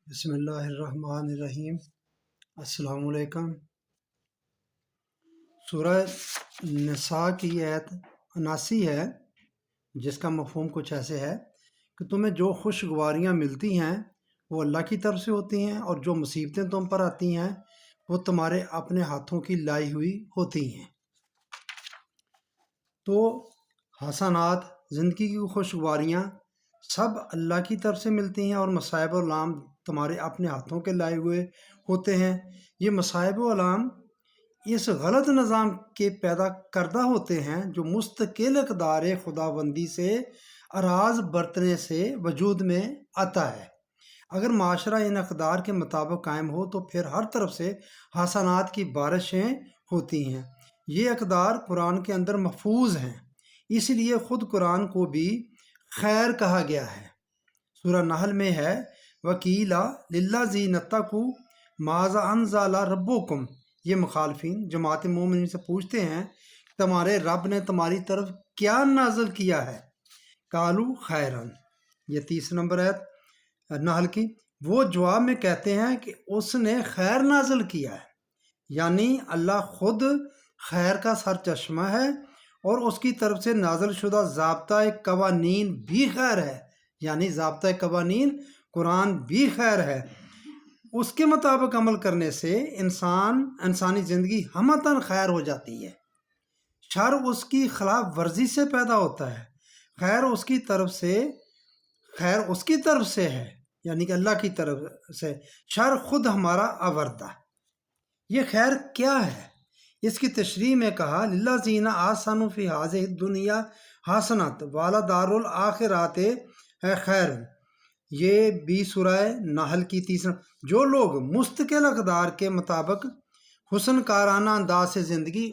بسم اللہ الرحمن الرحیم۔ السلام علیکم۔ سورہ نساء کی آیت 79 ہے، جس کا مفہوم کچھ ایسے ہے کہ تمہیں جو خوشگواریاں ملتی ہیں وہ اللہ کی طرف سے ہوتی ہیں، اور جو مصیبتیں تم پر آتی ہیں وہ تمہارے اپنے ہاتھوں کی لائی ہوئی ہوتی ہیں۔ تو حسنات، زندگی کی خوشگواریاں سب اللہ کی طرف سے ملتی ہیں، اور مصائب و الام تمہارے اپنے ہاتھوں کے لائے ہوئے ہوتے ہیں۔ یہ مصائب و الام اس غلط نظام کے پیدا کردہ ہوتے ہیں جو مستقل اقدار خداوندی سے اراض برتنے سے وجود میں آتا ہے۔ اگر معاشرہ ان اقدار کے مطابق قائم ہو تو پھر ہر طرف سے حسنات کی بارشیں ہوتی ہیں۔ یہ اقدار قرآن کے اندر محفوظ ہیں، اس لیے خود قرآن کو بھی خیر کہا گیا ہے۔ سورہ نحل میں ہے وَقِیلَ لِلَّذِینَ اتَّقَوْا مَاذَا أَنزَلَ رَبُّکُم۔ یہ مخالفین جماعت مومنین سے پوچھتے ہیں تمہارے رب نے تمہاری طرف کیا نازل کیا ہے؟ قالوا خیرن۔ یہ 30 نمبر آیت نحل کی۔ وہ جواب میں کہتے ہیں کہ اس نے خیر نازل کیا ہے، یعنی اللہ خود خیر کا سرچشمہ ہے، اور اس کی طرف سے نازل شدہ ضابطۂ قوانین بھی خیر ہے، یعنی ضابطۂ قوانین قرآن بھی خیر ہے۔ اس کے مطابق عمل کرنے سے انسانی زندگی ہمتاً خیر ہو جاتی ہے۔ شر اس کی خلاف ورزی سے پیدا ہوتا ہے۔ خیر اس کی طرف سے ہے، یعنی کہ اللہ کی طرف سے۔ شر خود ہمارا آوردہ۔ یہ خیر کیا ہے؟ اس کی تشریح میں کہا للذین احسنوا فی ہذہ الدنیا حسنۃ ولدار الآخرۃ خیر۔ یہ بھی سورہ نحل کی 30۔ جو لوگ مستقل اقدار کے مطابق حسن کارانہ انداز سے زندگی،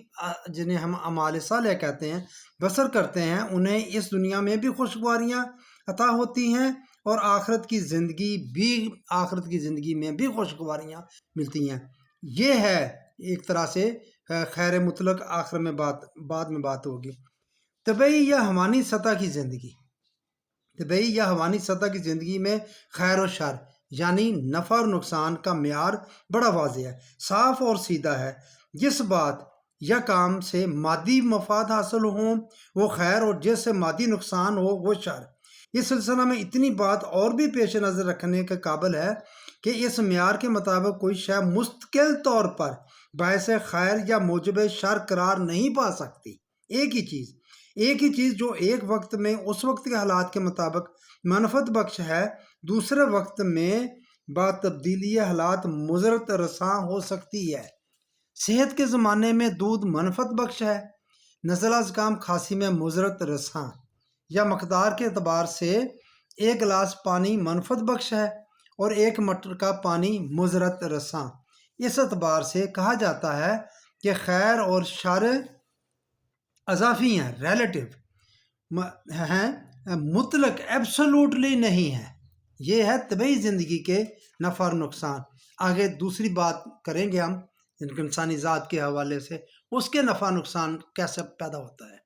جنہیں ہم اعمال صالحہ کہتے ہیں، بسر کرتے ہیں، انہیں اس دنیا میں بھی خوشگواریاں عطا ہوتی ہیں، اور آخرت کی زندگی میں بھی خوشگواریاں ملتی ہیں۔ یہ ہے ایک طرح سے خیر مطلق۔ آخر میں بعد میں بات ہوگی۔ طبعی یا حیوانی سطح کی زندگی میں خیر و شر، یعنی نفع اور نقصان کا معیار بڑا واضح ہے، صاف اور سیدھا ہے۔ جس بات یا کام سے مادی مفاد حاصل ہوں وہ خیر، اور جس سے مادی نقصان ہو وہ شر۔ اس سلسلہ میں اتنی بات اور بھی پیش نظر رکھنے کے قابل ہے کہ اس معیار کے مطابق کوئی شے مستقل طور پر باعث خیر یا موجب شر قرار نہیں پا سکتی۔ ایک ہی چیز جو ایک وقت میں اس وقت کے حالات کے مطابق منفعت بخش ہے، دوسرے وقت میں با تبدیلی حالات مضرت رساں ہو سکتی ہے۔ صحت کے زمانے میں دودھ منفعت بخش ہے، نزلہ زکام کھانسی میں مضرت رساں، یا مقدار کے اعتبار سے ایک گلاس پانی منفعت بخش ہے اور ایک مٹر کا پانی مضرت رساں۔ اس اعتبار سے کہا جاتا ہے کہ خیر اور شر اضافی ہیں، ریلیٹیو ہیں، مطلق ایبسولوٹلی نہیں ہے۔ یہ ہے طبعی زندگی کے نفع اور نقصان۔ آگے دوسری بات کریں گے ہم انسانی ذات کے حوالے سے، اس کے نفع نقصان کیسے پیدا ہوتا ہے۔